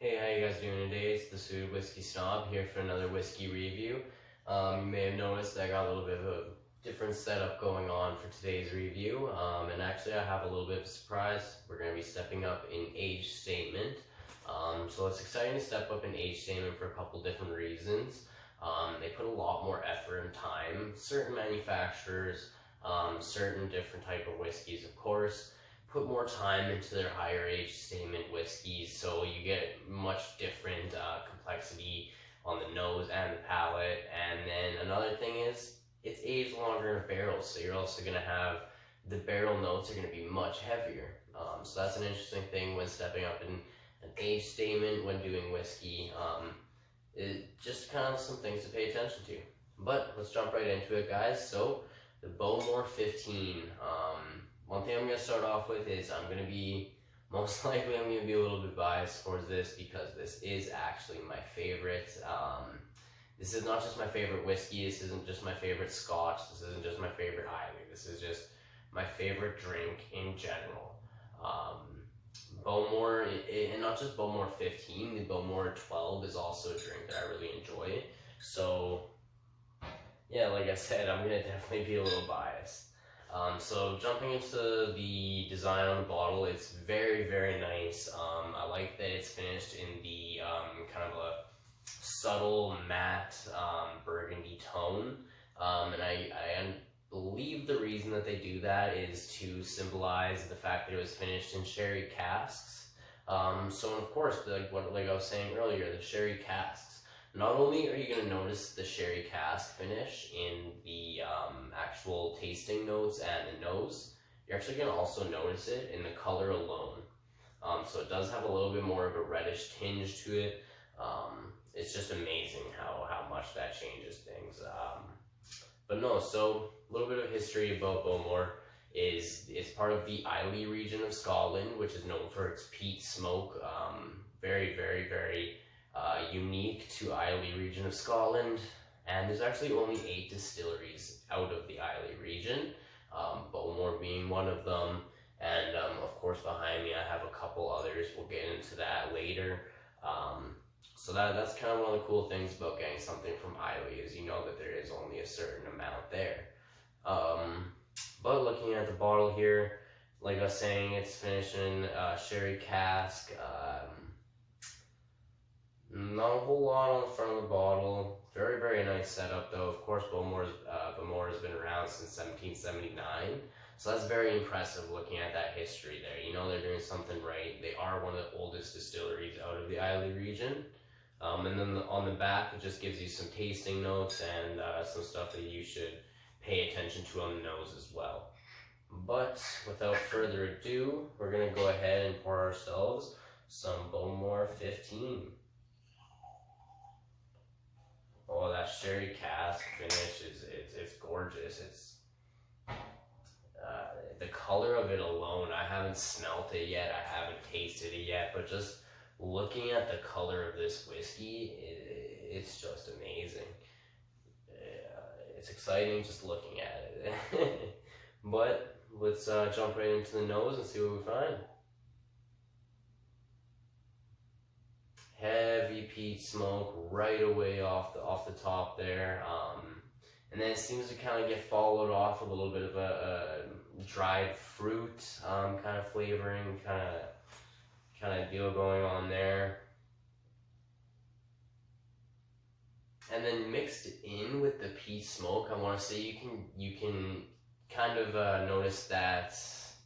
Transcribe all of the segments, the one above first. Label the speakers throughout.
Speaker 1: Hey, how you guys doing today? It's the Whiskey Snob here for another whiskey review. You may have noticed that I got a little bit of a different setup going on for today's review. And actually I have a little bit of a surprise. We're going to be stepping up in age statement. So it's exciting to step up in age statement for a couple different reasons. They put a lot more effort and time. Certain manufacturers, certain different type of whiskeys, of course, put more time into their higher age statement whiskeys, so you get much different complexity on the nose and the palate. And then another thing is it's aged longer in barrels, so you're also going to have the barrel notes are going to be much heavier. So that's an interesting thing when stepping up in an age statement when doing whiskey. It just kind of some things to pay attention to. But let's jump right into it, guys. So the Bowmore 15. One thing I'm going to start off with is I'm going to be a little bit biased towards this because this is actually my favorite. This is not just my favorite whiskey, this isn't just my favorite scotch, this isn't just my favorite Islay, this is just my favorite drink in general. Bowmore, and not just Bowmore 15, the Bowmore 12 is also a drink that I really enjoy. So yeah, like I said, I'm going to definitely be a little biased. So jumping into the design on the bottle, it's very, very nice. I like that it's finished in the kind of a subtle matte burgundy tone. And I believe the reason that they do that is to symbolize the fact that it was finished in sherry casks. So of course, like I was saying earlier, the sherry casks. Not only are you going to notice the sherry cask finish in the actual tasting notes and the nose, you're actually going to also notice it in the color alone. So it does have a little bit more of a reddish tinge to it. It's just amazing how much that changes things. But no, so a little bit of history about Bowmore is it's part of the Islay region of Scotland, which is known for its peat smoke. Very, very, very unique to Islay region of Scotland, and there's actually only 8 distilleries out of the Islay region, Bowmore being one of them, and of course behind me I have a couple others. We'll get into that later. So that's kind of one of the cool things about getting something from Islay, is you know that there is only a certain amount there. But looking at the bottle here, like I was saying, it's finished in sherry cask. Not a whole lot on the front of the bottle. Very, very nice setup though. Of course, Bowmore has been around since 1779. So that's very impressive looking at that history there. You know they're doing something right. They are one of the oldest distilleries out of the Islay region. And then on the back, it just gives you some tasting notes and some stuff that you should pay attention to on the nose as well. But without further ado, we're going to go ahead and pour ourselves some Bowmore 15. Oh, that sherry cask finish it's gorgeous. It's the color of it alone. I haven't smelt it yet. I haven't tasted it yet. But just looking at the color of this whiskey, it's just amazing. It's exciting just looking at it. But let's jump right into the nose and see what we find. Heavy peat smoke right away off the top there, and then it seems to kind of get followed off a little bit of a dried fruit kind of flavoring, kind of deal going on there, and then mixed in with the peat smoke, I want to say you can kind of notice that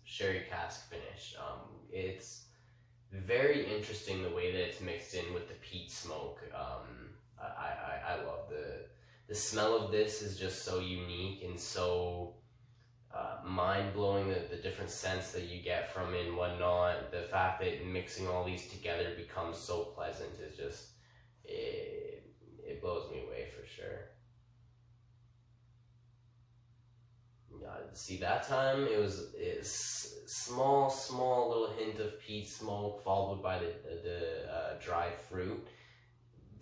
Speaker 1: sherry cask finish. It's very interesting the way that it's mixed in with the peat smoke. I love the smell of this is just so unique and so mind-blowing, the different scents that you get from it and whatnot. The fact that mixing all these together becomes so pleasant is just, it blows me away for sure. See, that time it was small little hint of peat smoke followed by the dried fruit.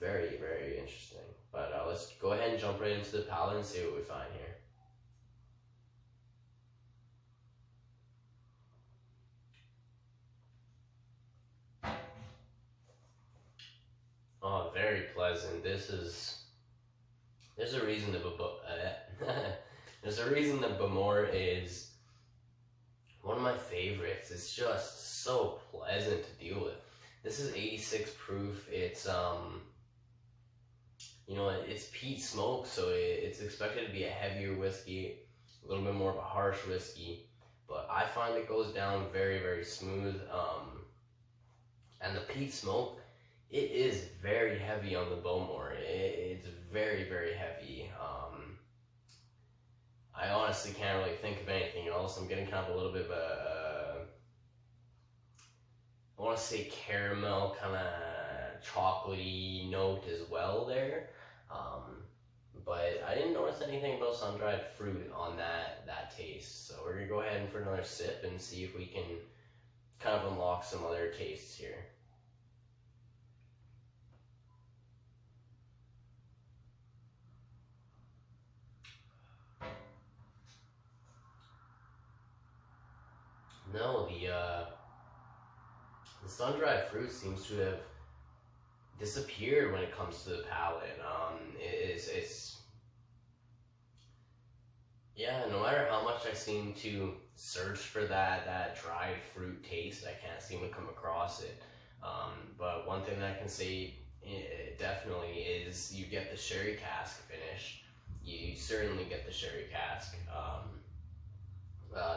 Speaker 1: Very, very interesting. But let's go ahead and jump right into the palate and see what we find here. very pleasant. There's a reason that there's a reason that Bowmore is one of my favorites. It's just so pleasant to deal with. This is 86 proof. It's it's peat smoke, so it's expected to be a heavier whiskey, a little bit more of a harsh whiskey, but I find it goes down very, very smooth. And the peat smoke, it is very heavy on the Bowmore. It's very, very heavy. I honestly can't really think of anything else. I'm getting kind of a little bit of I want to say caramel, kind of chocolatey note as well there. But I didn't notice anything about sun-dried fruit on that taste. So we're going to go ahead and for another sip and see if we can kind of unlock some other tastes here. No, the sun-dried fruit seems to have disappeared when it comes to the palate. Yeah, no matter how much I seem to search for that dried fruit taste, I can't seem to come across it. But one thing that I can say definitely is you get the sherry cask finish. You certainly get the sherry cask.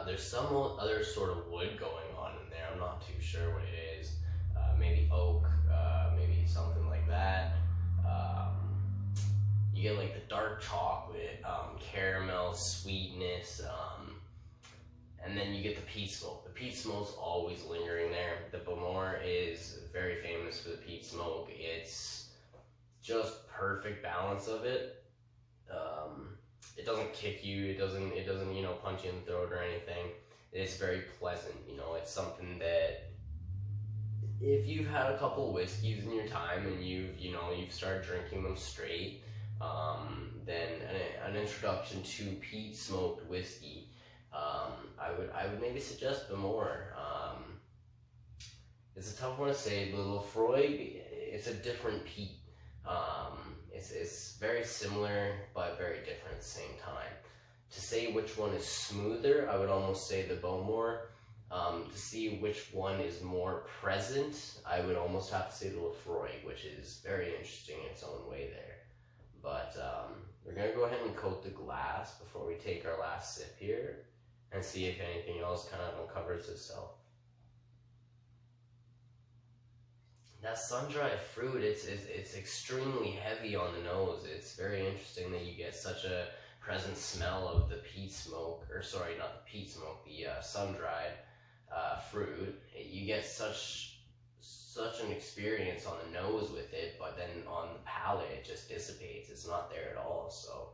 Speaker 1: There's some other sort of wood going on in there. I'm not too sure what it is. Maybe oak, maybe something like that. You get like the dark chocolate, caramel, sweetness, and then you get the peat smoke. The peat smoke's always lingering there. The Bowmore is very famous for the peat smoke. It's just perfect balance of it. It doesn't kick you. It doesn't punch you in the throat or anything. It's very pleasant. It's something that if you've had a couple whiskeys in your time and you've started drinking them straight, then an introduction to peat smoked whiskey, I would maybe suggest Bowmore. It's a tough one to say. The Lefroy, it's a different peat. It's very similar but very different at the same time. To say which one is smoother, I would almost say the Bowmore. To see which one is more present, I would almost have to say the Lefroy, which is very interesting in its own way there. But we're going to go ahead and coat the glass before we take our last sip here and see if anything else kind of uncovers itself. That sun-dried fruit, it's extremely heavy on the nose. It's very interesting that you get such a present smell of the peat smoke, or sorry, not the peat smoke, the sun-dried fruit. You get such an experience on the nose with it, but then on the palate it just dissipates. It's not there at all. So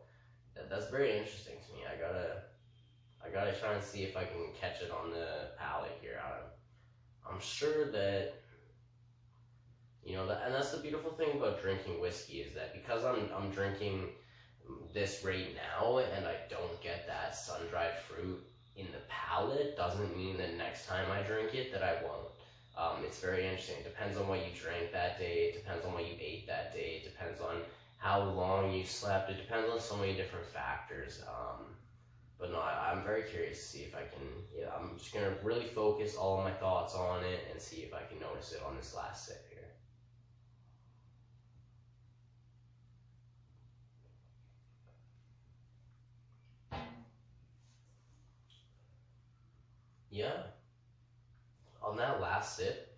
Speaker 1: that's very interesting to me. I gotta try and see if I can catch it on the palate here. I'm sure that and that's the beautiful thing about drinking whiskey, is that because I'm drinking this right now and I don't get that sun-dried fruit in the palate, doesn't mean that next time I drink it that I won't. It's very interesting. It depends on what you drank that day. It depends on what you ate that day. It depends on how long you slept. It depends on so many different factors. But no, I'm very curious to see if I can, I'm just going to really focus all of my thoughts on it and see if I can notice it on this last sip here. Yeah, on that last sip,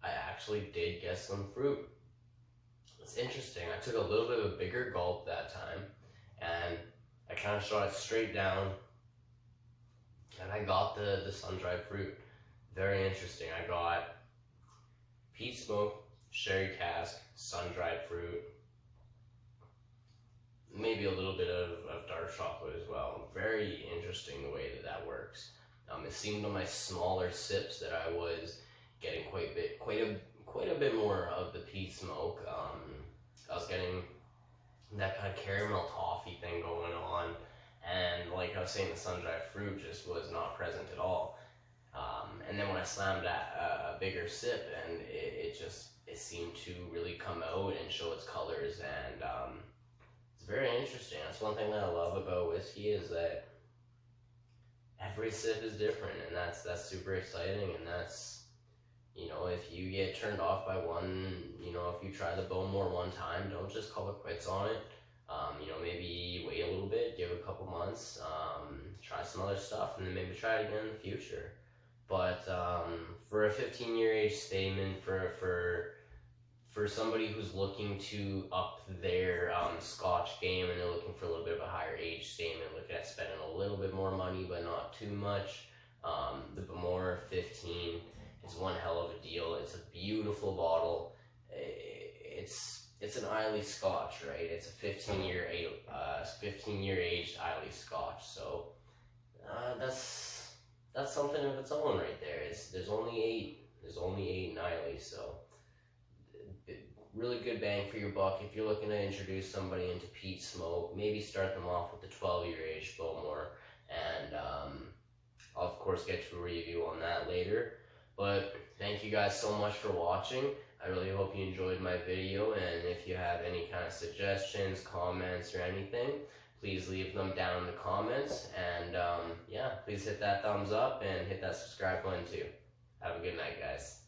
Speaker 1: I actually did get some fruit. It's interesting. I took a little bit of a bigger gulp that time, and I kind of shot it straight down, and I got the sun-dried fruit. Very interesting. I got peat smoke, sherry cask, sun-dried fruit, maybe a little bit of dark chocolate as well. Very interesting the way that works. It seemed on my smaller sips that I was getting quite a bit more of the peat smoke. I was getting that kind of caramel toffee thing going on, and like I was saying, the sun-dried fruit just was not present at all. And then when I slammed a bigger sip, and it it seemed to really come out and show its colors, and it's very interesting. That's one thing that I love about whiskey, is that every sip is different, and that's super exciting. And that's, you know, if you get turned off by one, you know, if you try the Bowmore one time, don't just call it quits on it. You know, maybe wait a little bit, give it a couple months, try some other stuff, and then maybe try it again in the future. But for a 15-year age statement, for somebody who's looking to up their scotch game, and they're looking for a little bit of a higher age statement, looking at spending a little bit more money but not too much, the Bowmore 15 is one hell of a deal. It's a beautiful bottle. It's an Islay scotch, right? It's a 15-year aged Islay scotch. So that's something of its own right there. There's only 8 in Islay, so really good bang for your buck. If you're looking to introduce somebody into peat smoke, maybe start them off with the 12-year aged Bowmore, and I'll of course get to a review on that later. But thank you guys so much for watching. I really hope you enjoyed my video, and if you have any kind of suggestions, comments, or anything, please leave them down in the comments. And yeah, please hit that thumbs up and hit that subscribe button too. Have a good night, guys.